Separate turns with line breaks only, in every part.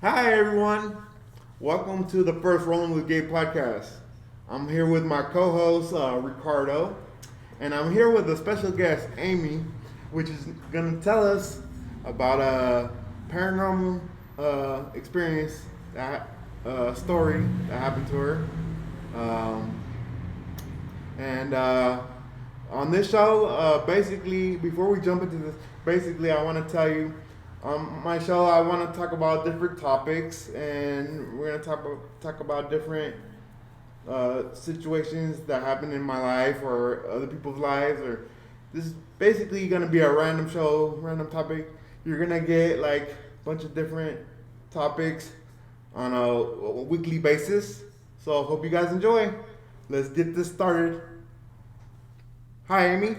Hi everyone, welcome to the first Rolling with Gay podcast. I'm here with my co-host Ricardo, and I'm here with a special guest Amy, which is gonna tell us about a paranormal experience that story that happened to her. Um, and On this show, basically, before we jump into this, basically, I want to tell you, my show, I want to talk about different topics, and we're gonna talk about different situations that happen in my life or other people's lives. Or this is basically gonna be a random show, random topic. You're gonna get like a bunch of different topics on a weekly basis. So hope you guys enjoy. Let's get this started. Hi, Amy.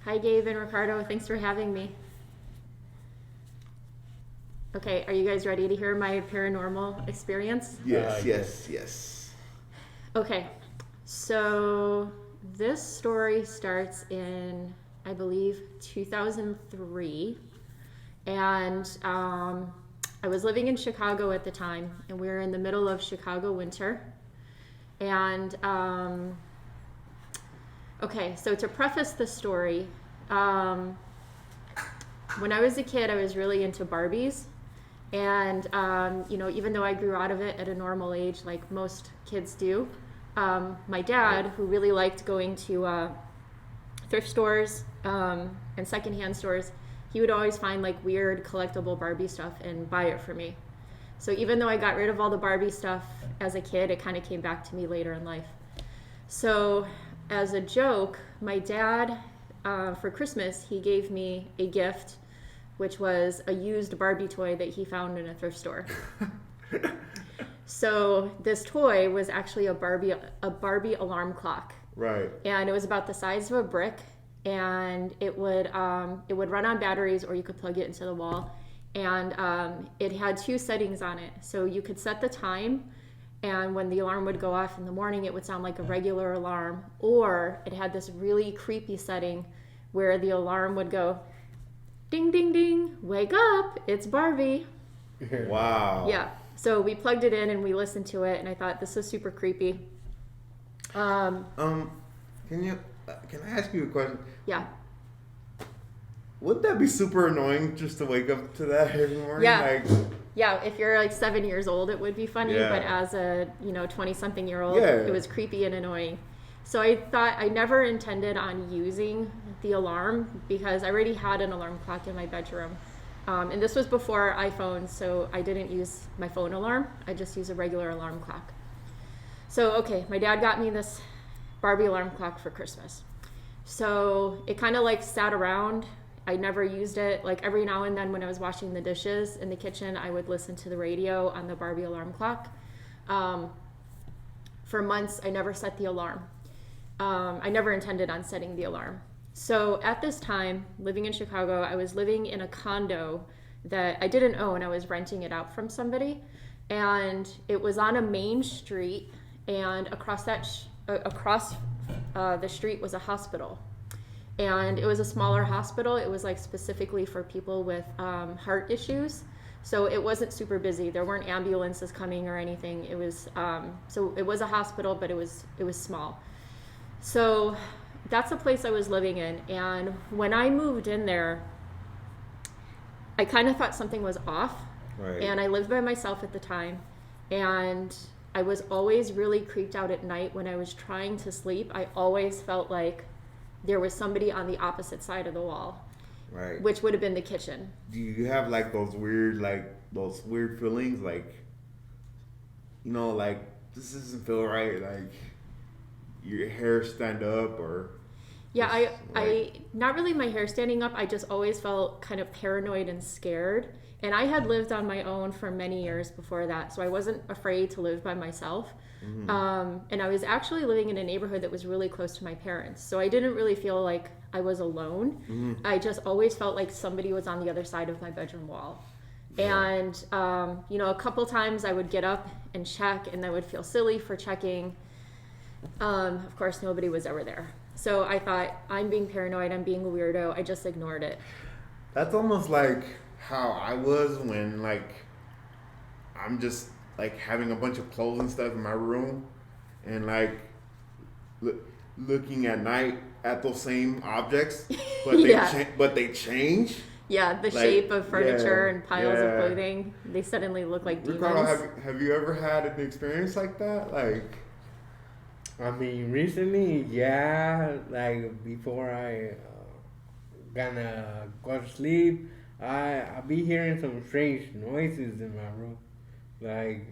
Hi, Gabe and Ricardo. Thanks for having me. Okay, are you guys ready to hear my paranormal experience?
Yes.
Okay, so this story starts in, I believe, 2003. And I was living in Chicago at the time, and we were in the middle of Chicago winter. And okay, so to preface the story, when I was a kid, I was really into Barbies. And, even though I grew out of it at a normal age, like most kids do, my dad, who really liked going to thrift stores and secondhand stores, he would always find like weird collectible Barbie stuff and buy it for me. So even though I got rid of all the Barbie stuff as a kid, it kind of came back to me later in life. So as a joke, my dad, for Christmas, he gave me a gift, which was a used Barbie toy that he found in a thrift store. So this toy was actually a Barbie alarm clock.
Right.
And it was about the size of a brick, and it would run on batteries, or you could plug it into the wall. And it had two settings on it. So you could set the time, and when the alarm would go off in the morning, it would sound like a regular alarm. Or it had this really creepy setting where the alarm would go, ding, ding, ding, wake up, it's Barbie.
Wow.
Yeah. So we plugged it in and we listened to it, and I thought, this is super creepy.
Can I ask you a question?
Yeah.
Wouldn't that be super annoying just to wake up to that every morning?
Yeah. Yeah, if you're like 7 years old, it would be funny,
Yeah.
but as a 20-something year old,
Yeah.
it was creepy and annoying. So I thought, I never intended on using the alarm because I already had an alarm clock in my bedroom. And this was before iPhones, so I didn't use my phone alarm. I just used a regular alarm clock. So, okay, my dad got me this Barbie alarm clock for Christmas. So it kind of like sat around. I never used it. Like every now and then when I was washing the dishes in the kitchen, I would listen to the radio on the Barbie alarm clock. For months, I never set the alarm. I never intended on setting the alarm. So at this time, living in Chicago, I was living in a condo that I didn't own. I was renting it out from somebody. And it was on a main street, and across the street was a hospital. And it was a smaller hospital. It was like specifically for people with heart issues. So it wasn't super busy. There weren't ambulances coming or anything. It was so it was a hospital, but it was small. So that's the place I was living in. And when I moved in there, I kind of thought something was off.
Right.
And I lived by myself at the time. And I was always really creeped out at night when I was trying to sleep. I always felt like there was somebody on the opposite side of the wall.
Right.
Which would have been the kitchen.
Do you have like those weird feelings, like, like this doesn't feel right, like your hair stand up or?
Yeah, I not really my hair standing up. I just always felt kind of paranoid and scared. And I had lived on my own for many years before that, so I wasn't afraid to live by myself. Mm-hmm. And I was actually living in a neighborhood that was really close to my parents, so I didn't really feel like I was alone. Mm-hmm. I just always felt like somebody was on the other side of my bedroom wall. Yeah. And a couple times I would get up and check, and I would feel silly for checking. Of course, nobody was ever there. So I thought, I'm being paranoid, I'm being a weirdo. I just ignored it.
That's almost like how I was when, like, I'm just like having a bunch of clothes and stuff in my room, and like looking at night at those same objects, but but they change.
Yeah, the
Like,
shape of furniture and piles of
yeah.
clothing, they suddenly look like demons.
Ricardo, have you ever had an experience like that? Like,
I mean, recently, yeah, like before I gonna go to sleep, I be hearing some strange noises in my room, like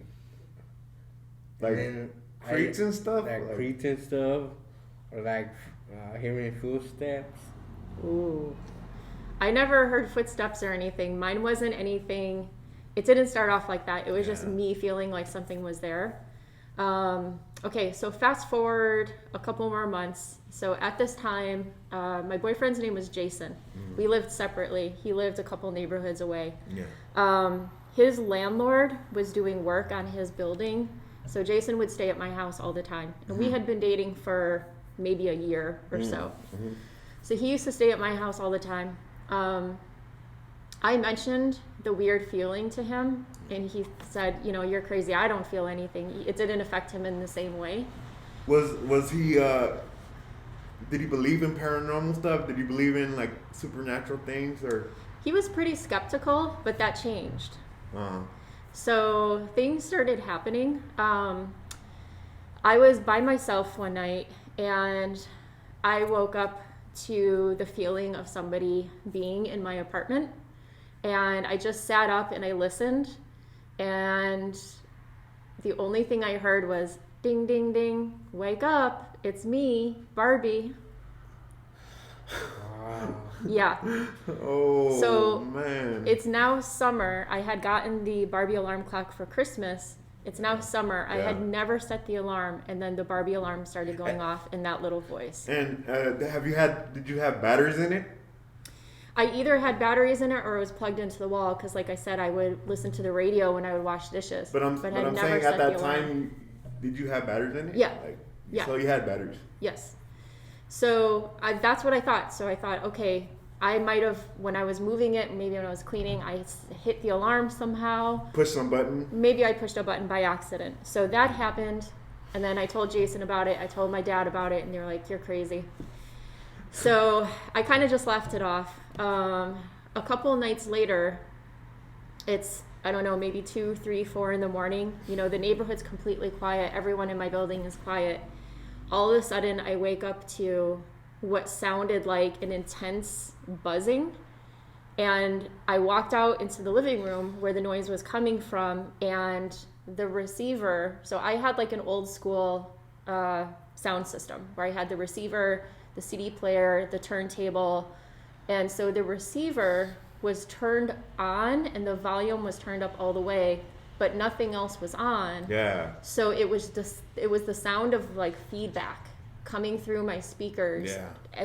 and
creaks and stuff,
like creaks and stuff, or like hearing footsteps.
Ooh. I never heard footsteps or anything. Mine wasn't anything. It didn't start off like that. It was just me feeling like something was there. Okay, so fast forward a couple more months. So at this time, my boyfriend's name was Jason. We lived separately. He lived a couple neighborhoods away. His landlord was doing work on his building. So Jason would stay at my house all the time. And we had been dating for maybe a year or so. So he used to stay at my house all the time. I mentioned the weird feeling to him, and he said, you know, you're crazy. I don't feel anything. It didn't affect him in the same way.
Was he? Did he believe in paranormal stuff? Did he believe in like supernatural things, or?
He was pretty skeptical, but that changed.
Uh-huh.
So things started happening. I was by myself one night, and I woke up to the feeling of somebody being in my apartment, and I just sat up and I listened, and the only thing I heard was ding ding ding, wake up, it's me, Barbie.
Wow.
Yeah.
Oh,
so
man.
It's now summer. I had gotten the Barbie alarm clock for Christmas. It's now summer. I had never set the alarm, and then the Barbie alarm started going off in that little voice.
And did you have batteries in it?
I either had batteries in it or it was plugged into the wall, because like I said, I would listen to the radio when I would wash dishes.
But I'm saying at that time, did you have batteries in it?
Yeah.
Yeah. So you had batteries.
Yes. So that's what I thought. So I thought, okay, I might have, when I was moving it, maybe when I was cleaning, I hit the alarm somehow.
Push some button.
Maybe I pushed a button by accident. So that happened. And then I told Jason about it. I told my dad about it. And they were like, you're crazy. So I kind of just laughed it off. A couple nights later, it's, I don't know, maybe 2, 3, 4 in the morning. You know, the neighborhood's completely quiet. Everyone in my building is quiet. All of a sudden, I wake up to what sounded like an intense buzzing. And I walked out into the living room where the noise was coming from, and the receiver, so I had like an old school sound system where I had the receiver, the CD player, the turntable, and so the receiver was turned on and the volume was turned up all the way, but nothing else was on.
Yeah.
So it was the sound of like feedback coming through my speakers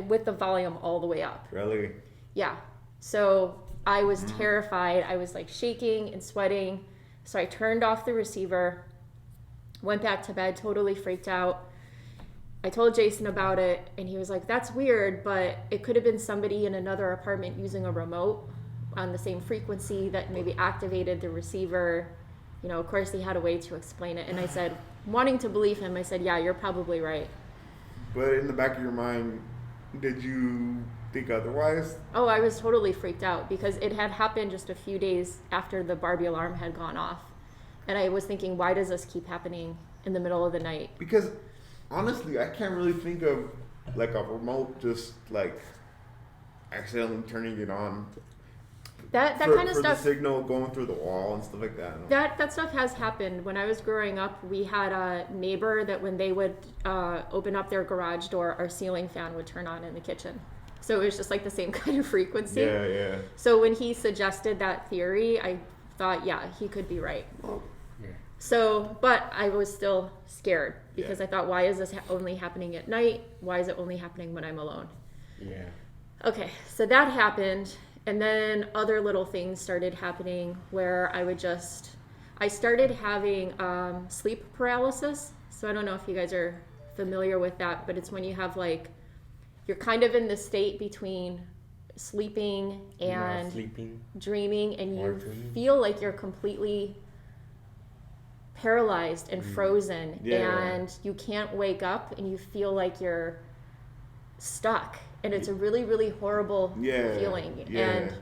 with the volume all the way up.
Really?
Yeah. So I was terrified. I was like shaking and sweating. So I turned off the receiver, went back to bed, totally freaked out. I told Jason about it, and he was like, that's weird, but it could have been somebody in another apartment using a remote on the same frequency that maybe activated the receiver. You know, of course, he had a way to explain it. And I said, wanting to believe him, I said, yeah, you're probably right.
But in the back of your mind, did you think otherwise?
Oh, I was totally freaked out because it had happened just a few days after the Barbie alarm had gone off. And I was thinking, why does this keep happening in the middle of the night?
Because honestly, I can't really think of like a remote just like accidentally turning it on.
That kind of
for
stuff.
The signal going through the wall and stuff like that.
That stuff has happened. When I was growing up, we had a neighbor that when they would open up their garage door, our ceiling fan would turn on in the kitchen. So it was just like the same kind of frequency.
Yeah.
So when he suggested that theory, I thought, yeah, he could be right.
Yeah.
So, but I was still scared because I thought, why is this only happening at night? Why is it only happening when I'm alone?
Yeah.
Okay, so that happened. And then other little things started happening where I started having sleep paralysis. So I don't know if you guys are familiar with that, but it's when you have like, you're kind of in the state between sleeping and
sleeping,
dreaming, and you
dreaming.
feel like you're completely paralyzed and frozen,
Yeah.
and you can't wake up, and you feel like you're stuck, and it's a really, really horrible
Yeah.
feeling.
Yeah.
And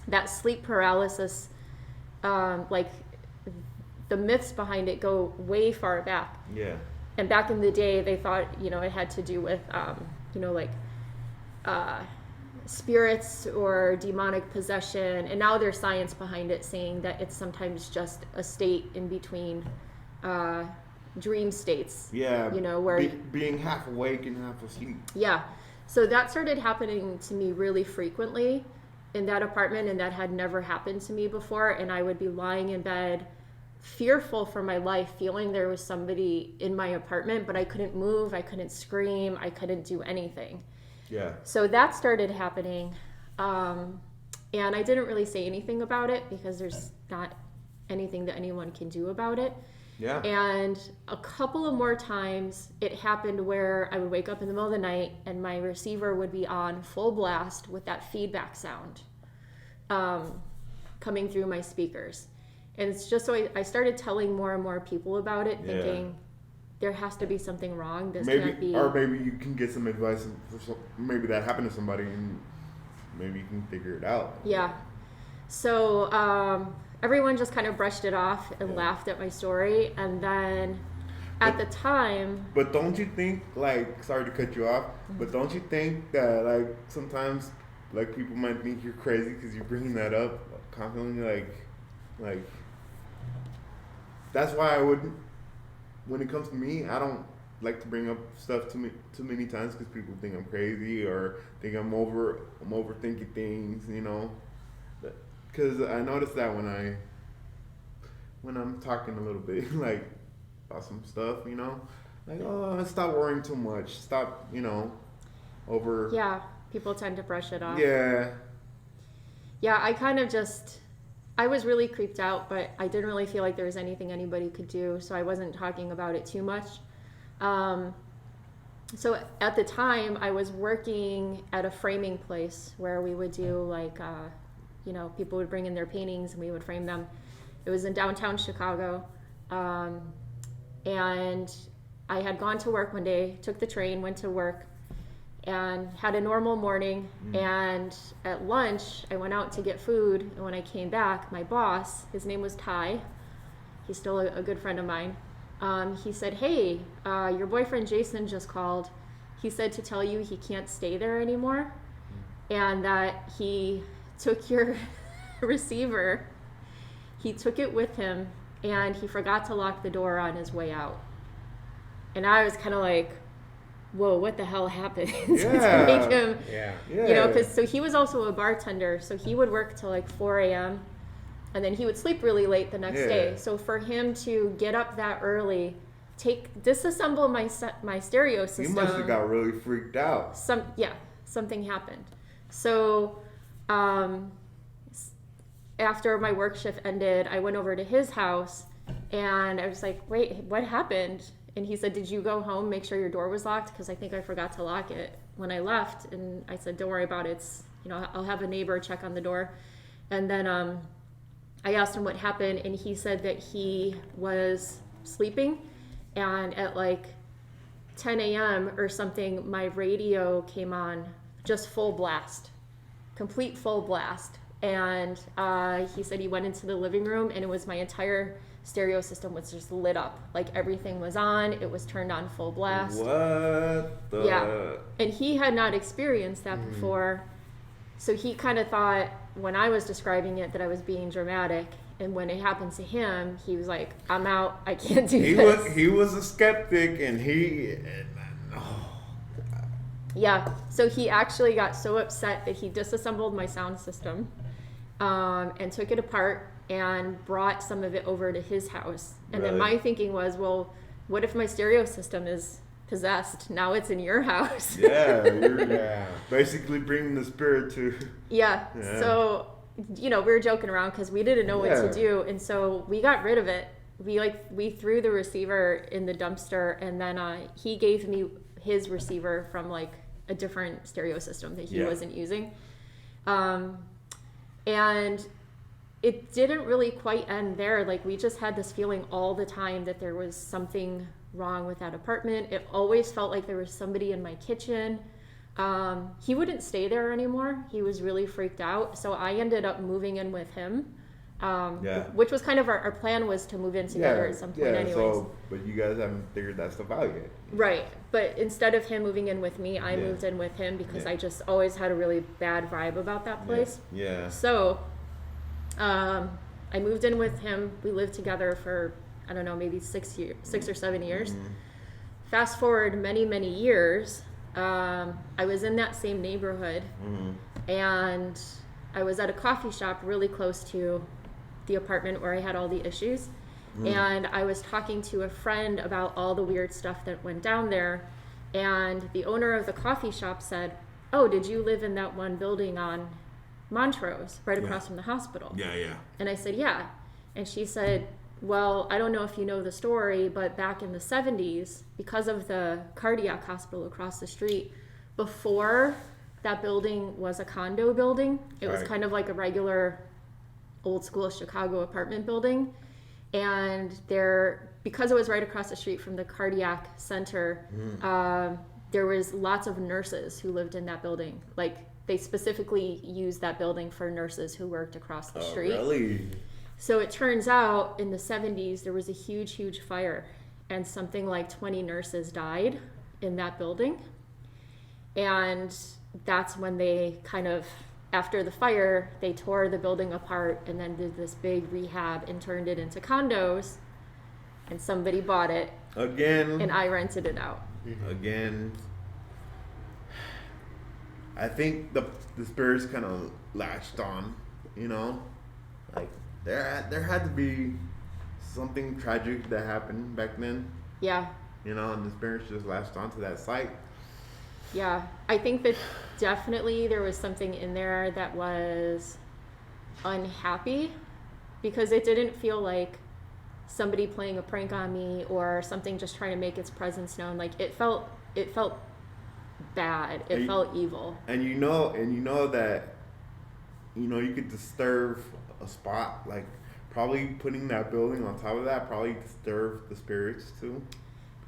that sleep paralysis, like the myths behind it go way far back.
Yeah.
And back in the day, they thought, it had to do with, like spirits or demonic possession. And now there's science behind it saying that it's sometimes just a state in between dream states.
Yeah.
Where
being half awake and half asleep.
Yeah. So that started happening to me really frequently in that apartment, and that had never happened to me before. And I would be lying in bed, fearful for my life, feeling there was somebody in my apartment, but I couldn't move, I couldn't scream, I couldn't do anything.
Yeah.
So that started happening. And I didn't really say anything about it because there's not anything that anyone can do about it.
Yeah.
And a couple of more times it happened where I would wake up in the middle of the night and my receiver would be on full blast with that feedback sound coming through my speakers. And it's just so I started telling more and more people about it, thinking there has to be something wrong. This can't be.
Or maybe you can get some advice. Maybe that happened to somebody and maybe you can figure it out.
Yeah. So everyone just kind of brushed it off and laughed at my story. And then at the time...
But don't you think, like, sorry to cut you off, but don't you think that, like, sometimes, like, people might think you're crazy because you're bringing that up confidently, like, that's why I wouldn't, when it comes to me, I don't like to bring up stuff too many times because people think I'm crazy or think I'm overthinking things, because I noticed that when I'm talking a little bit, like, about some stuff, like, oh, stop worrying too much, stop, over.
Yeah, people tend to brush it off.
Yeah.
Yeah, I was really creeped out, but I didn't really feel like there was anything anybody could do, so I wasn't talking about it too much. So at the time, I was working at a framing place where we would do, like, people would bring in their paintings and we would frame them. It was in downtown Chicago. And I had gone to work one day, took the train, went to work, and had a normal morning. And at lunch, I went out to get food. And when I came back, my boss, his name was Ty, he's still a good friend of mine. He said, hey, your boyfriend Jason just called. He said to tell you he can't stay there anymore and that he took your receiver, he took it with him, and he forgot to lock the door on his way out. And I was kind of like, whoa, what the hell happened? To make him, because so he was also a bartender, so he would work till like 4 a.m. and then he would sleep really late the next day. So for him to get up that early, disassemble my stereo system.
You must have got really freaked out.
Something happened. So after my work shift ended, I went over to his house and I was like, wait, what happened? And he said, did you go home, make sure your door was locked? Because I think I forgot to lock it when I left. And I said, don't worry about it. I'll have a neighbor check on the door. And then I asked him what happened, and he said that he was sleeping, and at like 10 a.m. or something, my radio came on just full blast, complete full blast. And he said he went into the living room, and it was my entire stereo system was just lit up. Like everything was on, it was turned on full blast.
What the?
Yeah. And he had not experienced that before. So he kind of thought when I was describing it that I was being dramatic. And when it happened to him, he was like, I'm out, I can't do this.
He was a skeptic and
Yeah, so he actually got so upset that he disassembled my sound system and took it apart and brought some of it over to his house. And then my thinking was, well, what if my stereo system is possessed? Now it's in your house.
You're basically bringing the spirit to...
Yeah. So, we were joking around because we didn't know what to do. And so we got rid of it. We threw the receiver in the dumpster, and then he gave me his receiver from like a different stereo system that he wasn't using. And it didn't really quite end there. Like, we just had this feeling all the time that there was something wrong with that apartment. It always felt like there was somebody in my kitchen. He wouldn't stay there anymore. He was really freaked out. So I ended up moving in with him. Which was kind of our plan, was to move in together at some point anyways.
So, but you guys haven't figured that stuff out yet.
Right. But instead of him moving in with me, I moved in with him because I just always had a really bad vibe about that place.
Yeah.
So I moved in with him. We lived together for, I don't know, maybe 6 or 7 years. Fast forward many, many years, I was in that same neighborhood, and I was at a coffee shop really close to the apartment where I had all the issues. And I was talking to a friend about all the weird stuff that went down there. And the owner of the coffee shop said, "Oh, did you live in that one building on Montrose, right across from the hospital?"
Yeah.
And I said, "Yeah." And she said, "Well, I don't know if you know the story, but back in the 70s, because of the cardiac hospital across the street, before that building was a condo building, it was kind of like a regular old school Chicago apartment building. And there, because it was right across the street from the cardiac center, there was lots of nurses who lived in that building. Like, they specifically used that building for nurses who worked across the street."
Really?
So it turns out in the 70s, there was a huge fire, and something like 20 nurses died in that building. And that's when they kind of, after the fire, they tore the building apart and then did this big rehab and turned it into condos. And somebody bought it.
Again.
And I rented it out.
Again. I think the spirits kind of latched on, you know? Like, there had to be something tragic that happened back then.
Yeah.
You know, and the spirits just latched onto that site.
Yeah. I think that definitely there was something in there that was unhappy, because it didn't feel like somebody playing a prank on me or something just trying to make its presence known. Like, it felt bad. It felt evil.
And you know that, you know, you could disturb a spot, like probably putting that building on top of that probably disturbed the spirits too,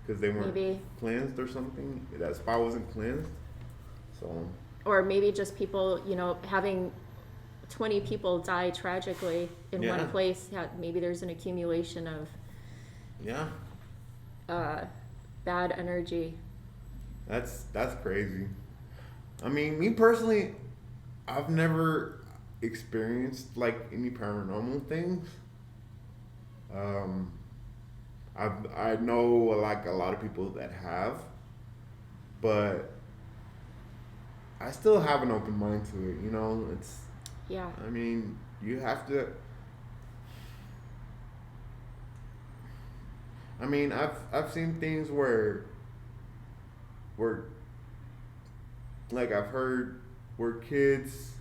because they weren't cleansed or something. That spot wasn't cleansed. So,
or maybe just people, you know, having 20 people die tragically in one place. Yeah, maybe there's an accumulation of bad energy.
That's crazy. I mean, me personally, I've never experienced like any paranormal things. I know like a lot of people that have, but I still have an open mind to it. You know, it's I mean, you have to. I mean, I've seen things where like I've heard where kids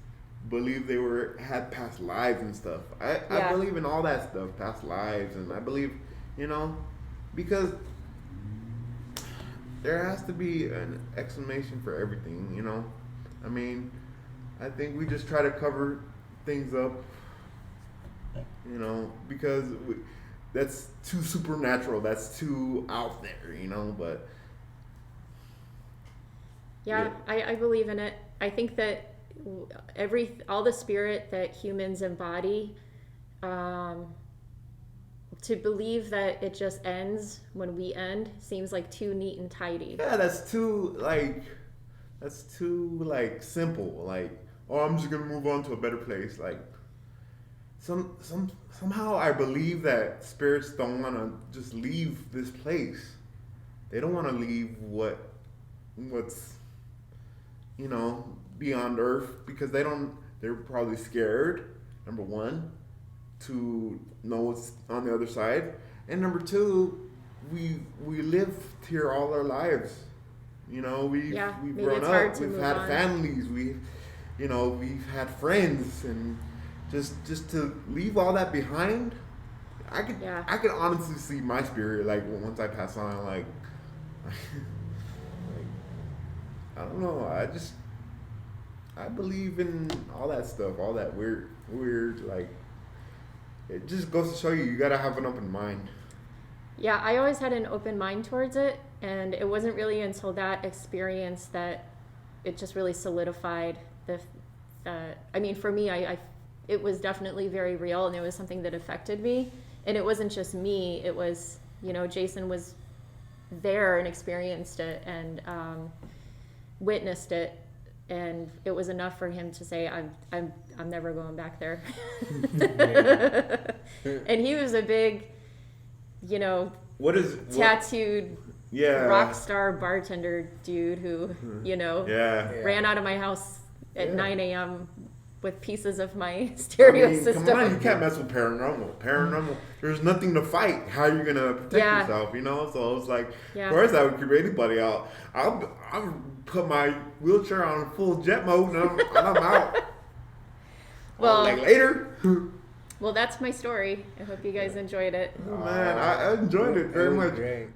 believe they had past lives and stuff. I believe in all that stuff, past lives, and I believe, you know, because there has to be an explanation for everything, you know. I mean, I think we just try to cover things up, you know, because that's too supernatural, that's too out there, you know, but
I believe in it. I think that all the spirit that humans embody, to believe that it just ends when we end seems like too neat and tidy.
Yeah, that's too simple. Like, oh, I'm just gonna move on to a better place. Like, somehow I believe that spirits don't want to just leave this place. They don't want to leave what's, you know, beyond Earth, because they're probably scared, number one, to know what's on the other side, and number two, we lived here all our lives, you know, we've grown up, we've had families, we've had friends, and just to leave all that behind, I could honestly see my spirit, like, once I pass on, like I don't know. I believe in all that stuff, all that weird, like, it just goes to show you gotta have an open mind.
Yeah, I always had an open mind towards it, and it wasn't really until that experience that it just really solidified I mean, for me, it was definitely very real, and it was something that affected me. And it wasn't just me, it was, Jason was there and experienced it and witnessed it, and it was enough for him to say, I'm never going back there. And he was a big, tattooed rock star bartender dude who, ran out of my house at 9 a.m. with pieces of my stereo system.
Come on, you can't mess with paranormal. There's nothing to fight. How are you gonna protect yourself? So it's like, of course, I would creep anybody out. I'll put my wheelchair on full jet mode and I'm out.
Well,
like later.
Well, that's my story. I hope you guys enjoyed it.
Oh, man, I enjoyed it very much.
Great.